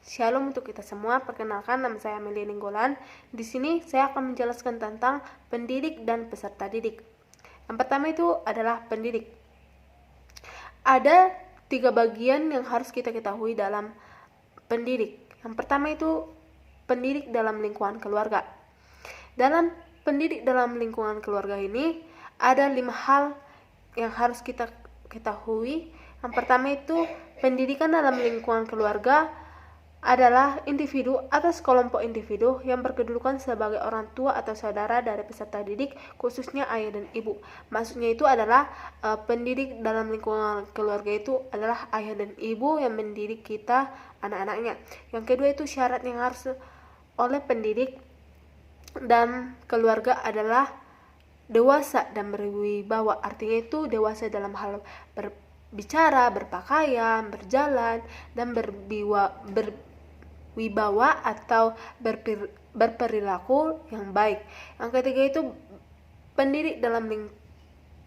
Shalom untuk kita semua. Perkenalkan, nama saya Amelia Ninggolan. Di sini saya akan menjelaskan tentang pendidik dan peserta didik. Yang pertama itu adalah pendidik. Ada 3 bagian yang harus kita ketahui dalam pendidik. Yang pertama itu pendidik dalam lingkungan keluarga. Dalam pendidik dalam lingkungan keluarga ini ada 5 hal yang harus kita ketahui. Yang pertama itu pendidikan dalam lingkungan keluarga adalah individu atau sekelompok individu yang berkedudukan sebagai orang tua atau saudara dari peserta didik, khususnya ayah dan ibu. Maksudnya itu adalah pendidik dalam lingkungan keluarga itu adalah ayah dan ibu yang mendidik kita, anak-anaknya. Yang kedua itu syarat yang harus oleh pendidik dan keluarga adalah dewasa dan berwibawa. Artinya itu dewasa dalam hal berbicara, berpakaian, berjalan, dan berwibawa atau berperilaku yang baik. Yang ketiga itu pendidik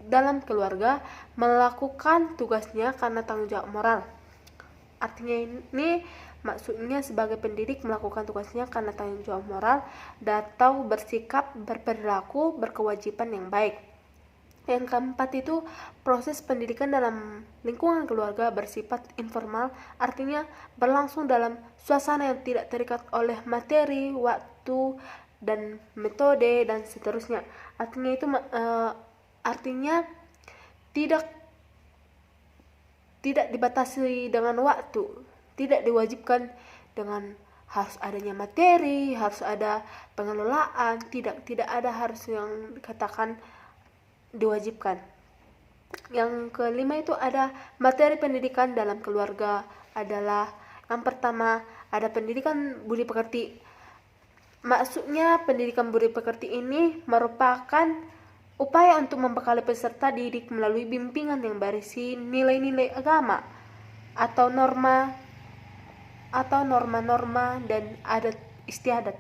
dalam keluarga melakukan tugasnya karena tanggung jawab moral. Artinya ini maksudnya sebagai pendidik melakukan tugasnya karena tanggung jawab moral atau bersikap, berperilaku, berkewajiban yang baik. Yang keempat itu proses pendidikan dalam lingkungan keluarga bersifat informal, artinya berlangsung dalam suasana yang tidak terikat oleh materi, waktu, dan metode dan seterusnya. Artinya itu artinya tidak dibatasi dengan waktu, tidak diwajibkan dengan harus adanya materi, harus ada pengelolaan, tidak ada harus yang dikatakan diwajibkan. Yang kelima itu ada materi pendidikan dalam keluarga adalah yang pertama ada pendidikan budi pekerti. Maksudnya pendidikan budi pekerti ini merupakan upaya untuk membekali peserta didik melalui bimbingan yang berisi nilai-nilai agama atau norma-norma dan adat istiadat.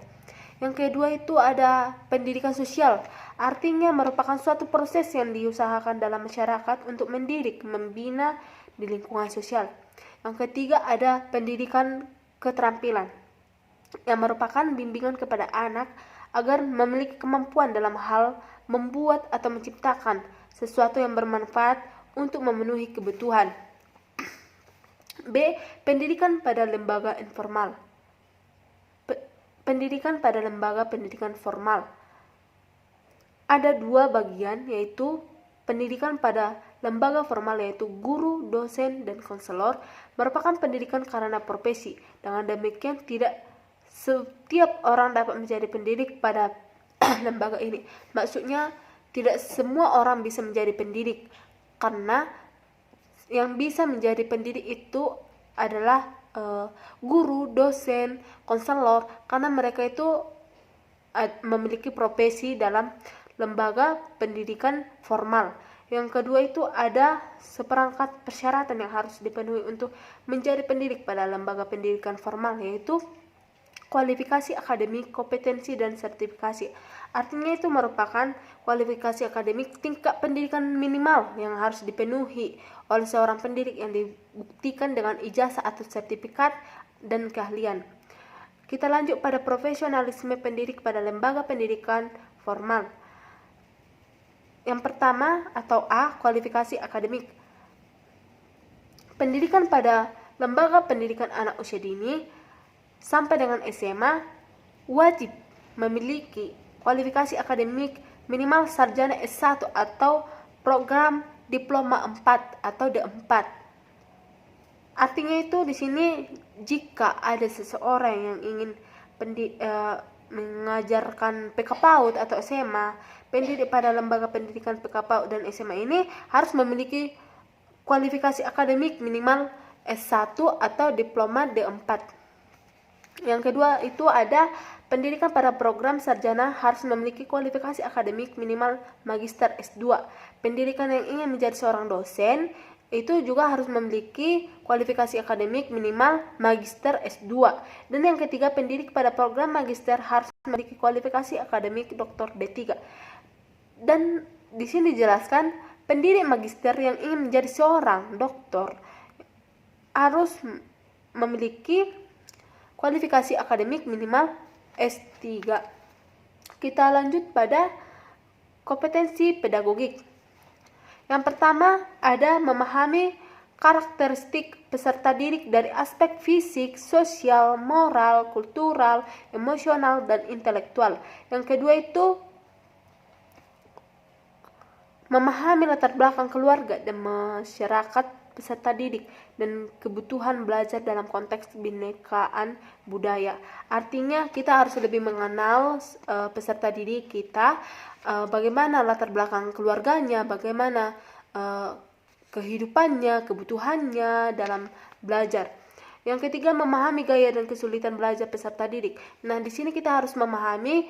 Yang kedua itu ada pendidikan sosial, artinya merupakan suatu proses yang diusahakan dalam masyarakat untuk mendidik, membina di lingkungan sosial. Yang ketiga ada pendidikan keterampilan, yang merupakan bimbingan kepada anak agar memiliki kemampuan dalam hal membuat atau menciptakan sesuatu yang bermanfaat untuk memenuhi kebutuhan. B. Pendidikan pada lembaga informal. Pendidikan pada lembaga pendidikan formal. Ada 2 bagian, yaitu pendidikan pada lembaga formal yaitu guru, dosen, dan konselor merupakan pendidikan karena profesi. Dengan demikian tidak setiap orang dapat menjadi pendidik pada lembaga ini. Maksudnya tidak semua orang bisa menjadi pendidik, karena yang bisa menjadi pendidik itu adalah guru, dosen, konselor, karena mereka itu memiliki profesi dalam lembaga pendidikan formal. Yang kedua itu ada seperangkat persyaratan yang harus dipenuhi untuk menjadi pendidik pada lembaga pendidikan formal, yaitu kualifikasi akademik, kompetensi, dan sertifikasi. Artinya itu merupakan kualifikasi akademik tingkat pendidikan minimal yang harus dipenuhi oleh seorang pendidik yang dibuktikan dengan ijazah atau sertifikat dan keahlian. Kita lanjut pada profesionalisme pendidik pada lembaga pendidikan formal. Yang pertama atau A, kualifikasi akademik. Pendidikan pada lembaga pendidikan anak usia dini sampai dengan SMA wajib memiliki kualifikasi akademik minimal sarjana S1 atau program diploma 4 atau D4. Artinya itu di sini jika ada seseorang yang ingin mengajarkan PK PAUD atau SMA, pendidik pada lembaga pendidikan PK PAUD dan SMA ini harus memiliki kualifikasi akademik minimal S1 atau diploma D4. Yang kedua itu ada pendidikan pada program sarjana harus memiliki kualifikasi akademik minimal magister S2. Pendidikan yang ingin menjadi seorang dosen itu juga harus memiliki kualifikasi akademik minimal magister S2. Dan yang ketiga, pendidik pada program magister harus memiliki kualifikasi akademik doktor D3. Dan di sini dijelaskan pendidik magister yang ingin menjadi seorang doktor harus memiliki kualifikasi akademik minimal S3. Kita lanjut pada kompetensi pedagogik. Yang pertama ada memahami karakteristik peserta didik dari aspek fisik, sosial, moral, kultural, emosional, dan intelektual. Yang kedua itu memahami latar belakang keluarga dan masyarakat peserta didik dan kebutuhan belajar dalam konteks binekaan budaya. Artinya kita harus lebih mengenal peserta didik kita, bagaimana latar belakang keluarganya, bagaimana kehidupannya, kebutuhannya dalam belajar. Yang ketiga, memahami gaya dan kesulitan belajar peserta didik. Nah, di sini kita harus memahami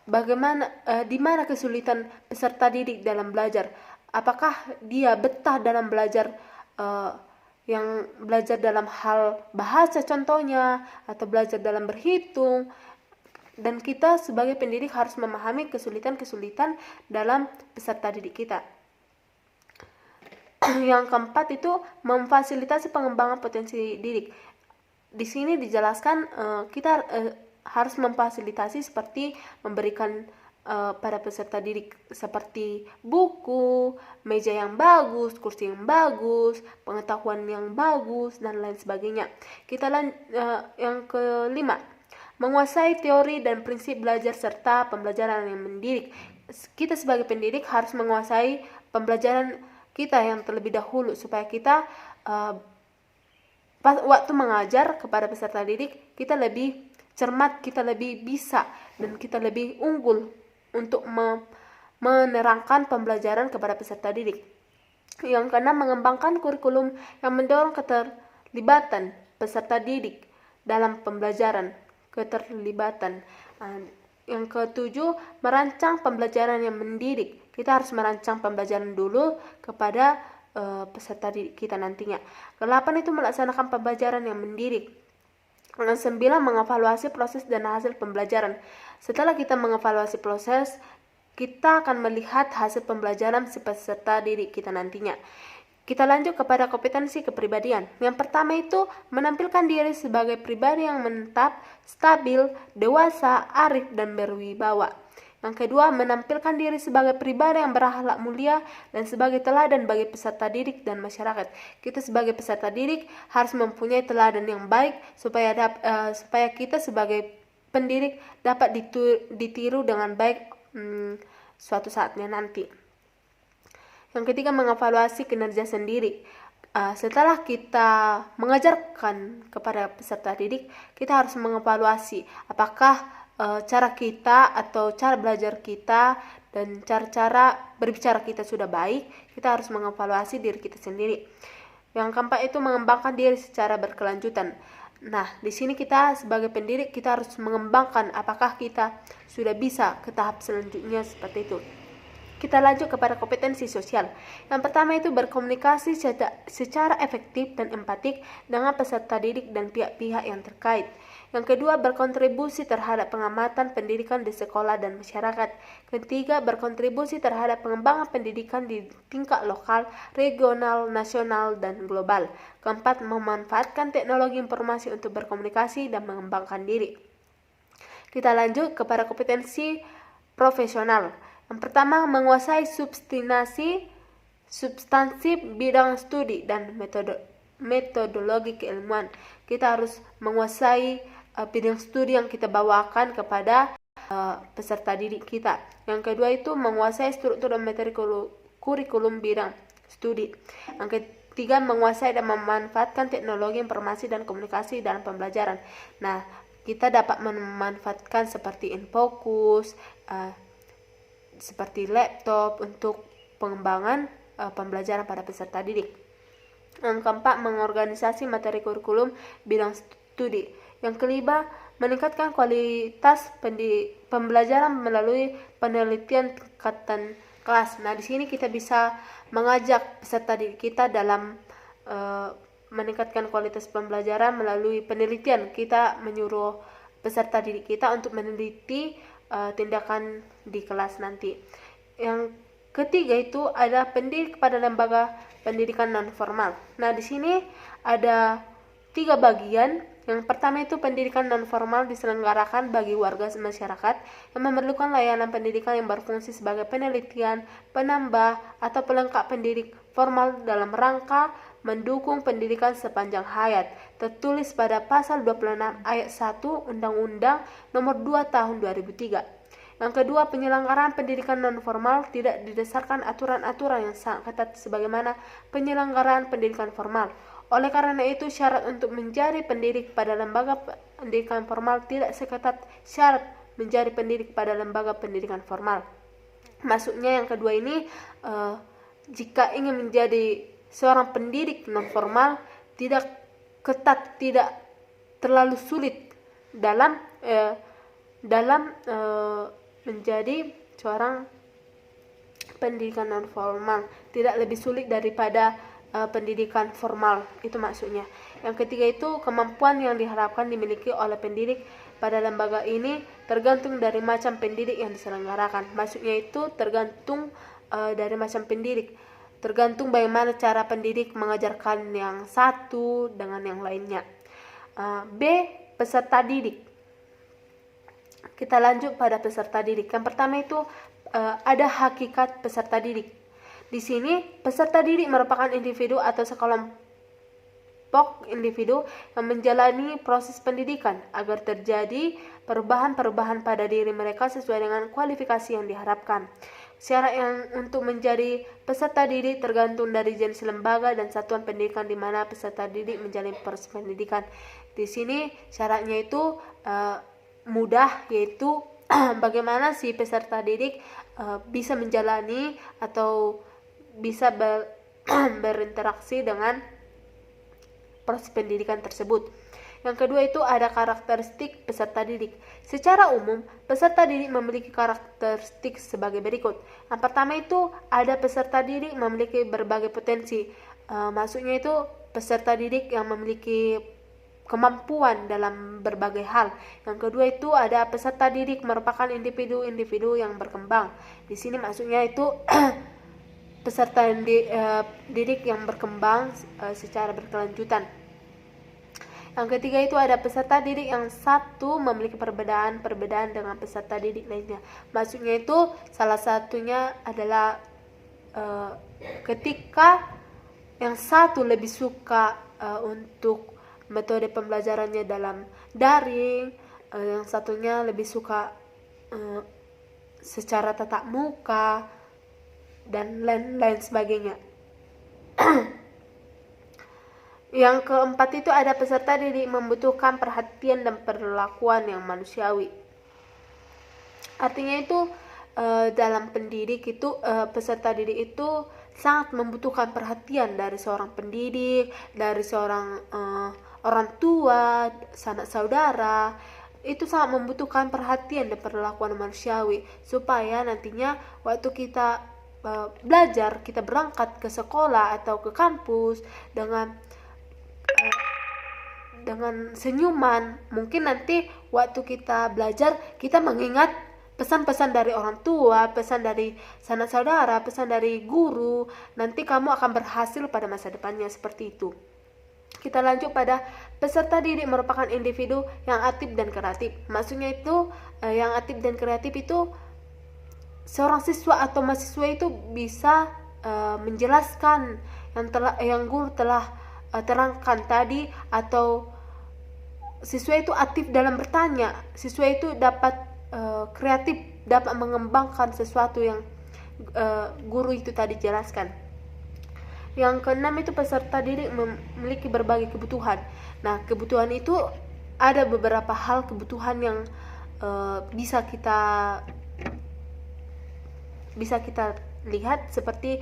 bagaimana di mana kesulitan peserta didik dalam belajar. Apakah dia betah dalam belajar yang belajar dalam hal bahasa contohnya, atau belajar dalam berhitung. Dan kita sebagai pendidik harus memahami kesulitan-kesulitan dalam peserta didik kita. Yang keempat itu memfasilitasi pengembangan potensi didik. Di sini dijelaskan kita harus memfasilitasi seperti memberikan pada peserta didik seperti buku, meja yang bagus, kursi yang bagus, pengetahuan yang bagus, dan lain sebagainya. Yang kelima, menguasai teori dan prinsip belajar serta pembelajaran yang mendidik. Kita sebagai pendidik harus menguasai pembelajaran kita yang terlebih dahulu supaya kita waktu mengajar kepada peserta didik kita lebih cermat, kita lebih bisa, dan kita lebih unggul untuk menerangkan pembelajaran kepada peserta didik. Yang keenam, mengembangkan kurikulum yang mendorong keterlibatan peserta didik dalam pembelajaran. Yang ketujuh, merancang pembelajaran yang mendidik. Kita harus merancang pembelajaran dulu kepada peserta didik kita nantinya. Kedelapan itu melaksanakan pembelajaran yang mendidik. Yang sembilan, mengevaluasi proses dan hasil pembelajaran. Setelah kita mengevaluasi proses, kita akan melihat hasil pembelajaran si peserta didik kita nantinya. Kita lanjut kepada kompetensi kepribadian. Yang pertama itu menampilkan diri sebagai pribadi yang menetap, stabil, dewasa, arif, dan berwibawa. Yang kedua, menampilkan diri sebagai pribadi yang berakhlak mulia dan sebagai teladan bagi peserta didik dan masyarakat. Kita sebagai peserta didik harus mempunyai teladan yang baik supaya kita sebagai pendidik dapat ditiru dengan baik suatu saatnya nanti. Yang ketiga, mengevaluasi kinerja sendiri. Setelah kita mengajarkan kepada peserta didik, kita harus mengevaluasi apakah cara kita atau cara belajar kita dan cara-cara berbicara kita sudah baik. Kita harus mengevaluasi diri kita sendiri. Yang keempat itu mengembangkan diri secara berkelanjutan. Nah, di sini kita sebagai pendidik kita harus mengembangkan apakah kita sudah bisa ke tahap selanjutnya seperti itu. Kita lanjut kepada kompetensi sosial. Yang pertama itu berkomunikasi secara efektif dan empatik dengan peserta didik dan pihak-pihak yang terkait. Yang kedua, berkontribusi terhadap pengamatan pendidikan di sekolah dan masyarakat. Ketiga, berkontribusi terhadap pengembangan pendidikan di tingkat lokal, regional, nasional, dan global. Keempat, memanfaatkan teknologi informasi untuk berkomunikasi dan mengembangkan diri. Kita lanjut kepada kompetensi profesional. Yang pertama, menguasai substansi bidang studi dan metodologi keilmuan. Kita harus menguasai bidang studi yang kita bawakan kepada peserta didik kita. Yang kedua itu menguasai struktur dan materi kurikulum bidang studi. Yang ketiga, menguasai dan memanfaatkan teknologi informasi dan komunikasi dalam pembelajaran. Nah, kita dapat memanfaatkan seperti InFocus, seperti laptop untuk pengembangan pembelajaran pada peserta didik. Yang keempat, mengorganisasi materi kurikulum bidang studi. Yang kelima, meningkatkan kualitas pembelajaran melalui penelitian tingkatan kelas. Nah, di sini kita bisa mengajak peserta didik kita dalam meningkatkan kualitas pembelajaran melalui penelitian. Kita menyuruh peserta didik kita untuk meneliti tindakan di kelas nanti. Yang ketiga itu ada pendidik pada lembaga pendidikan non formal. Nah, di sini ada 3 bagian. Yang pertama itu pendidikan non formal diselenggarakan bagi warga masyarakat yang memerlukan layanan pendidikan yang berfungsi sebagai penelitian, penambah, atau pelengkap pendidik formal dalam rangka mendukung pendidikan sepanjang hayat, tertulis pada pasal 26 ayat 1 Undang-Undang Nomor 2 Tahun 2003. Yang kedua, penyelenggaraan pendidikan non formal tidak didasarkan aturan-aturan yang sangat ketat sebagaimana penyelenggaraan pendidikan formal. Oleh karena itu, syarat untuk menjadi pendidik pada lembaga pendidikan formal tidak seketat syarat menjadi pendidik pada lembaga pendidikan formal. Maksudnya yang kedua ini, jika ingin menjadi seorang pendidik non formal, tidak ketat, tidak terlalu sulit dalam menjadi seorang pendidikan non formal, tidak lebih sulit daripada pendidikan formal, itu maksudnya. Yang ketiga itu, kemampuan yang diharapkan dimiliki oleh pendidik pada lembaga ini tergantung dari macam pendidik yang diselenggarakan. Maksudnya itu tergantung dari macam pendidik, tergantung bagaimana cara pendidik mengajarkan yang satu dengan yang lainnya. B. Peserta didik. Kita lanjut pada peserta didik. Yang pertama itu ada hakikat peserta didik. Di sini, peserta didik merupakan individu atau sekelompok individu yang menjalani proses pendidikan agar terjadi perubahan-perubahan pada diri mereka sesuai dengan kualifikasi yang diharapkan. Syarat yang untuk menjadi peserta didik tergantung dari jenis lembaga dan satuan pendidikan di mana peserta didik menjalani proses pendidikan. Di sini syaratnya itu mudah, yaitu bagaimana si peserta didik bisa menjalani atau bisa berinteraksi dengan proses pendidikan tersebut. Yang kedua itu ada karakteristik peserta didik. Secara umum, peserta didik memiliki karakteristik sebagai berikut. Yang pertama itu ada peserta didik memiliki berbagai potensi. Maksudnya itu peserta didik yang memiliki kemampuan dalam berbagai hal. Yang kedua itu ada peserta didik merupakan individu-individu yang berkembang. Di sini maksudnya itu peserta didik yang berkembang secara berkelanjutan. Yang ketiga itu ada peserta didik yang satu memiliki perbedaan dengan peserta didik lainnya. Maksudnya itu salah satunya adalah ketika yang satu lebih suka untuk metode pembelajarannya dalam daring, yang satunya lebih suka secara tatap muka dan lain sebagainya. Yang keempat itu ada peserta didik membutuhkan perhatian dan perlakuan yang manusiawi. Artinya itu dalam pendidik itu peserta didik itu sangat membutuhkan perhatian dari seorang pendidik, dari seorang orang tua, sanak saudara. Itu sangat membutuhkan perhatian dan perlakuan manusiawi supaya nantinya waktu kita belajar, kita berangkat ke sekolah atau ke kampus dengan senyuman. Mungkin nanti waktu kita belajar, kita mengingat pesan-pesan dari orang tua, pesan dari sanak saudara, pesan dari guru. Nanti kamu akan berhasil pada masa depannya, seperti itu. Kita lanjut pada peserta didik merupakan individu yang aktif dan kreatif. Maksudnya itu yang aktif dan kreatif itu seorang siswa atau mahasiswa itu bisa menjelaskan yang guru telah terangkan tadi, atau siswa itu aktif dalam bertanya, siswa itu dapat kreatif, dapat mengembangkan sesuatu yang guru itu tadi jelaskan. Yang keenam itu peserta didik memiliki berbagai kebutuhan. Nah, kebutuhan itu ada beberapa hal kebutuhan yang bisa kita lihat, seperti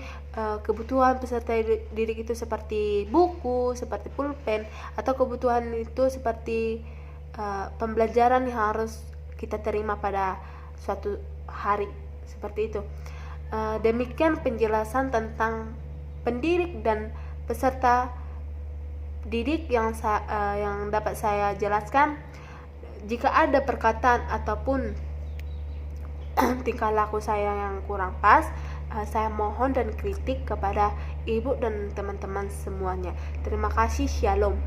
kebutuhan peserta didik itu seperti buku, seperti pulpen, atau kebutuhan itu seperti pembelajaran yang harus kita terima pada suatu hari, seperti itu. Demikian penjelasan tentang pendidik dan peserta didik yang dapat saya jelaskan. Jika ada perkataan ataupun tingkah laku saya yang kurang pas, saya mohon dan kritik kepada ibu dan teman-teman semuanya. Terima kasih. Shalom.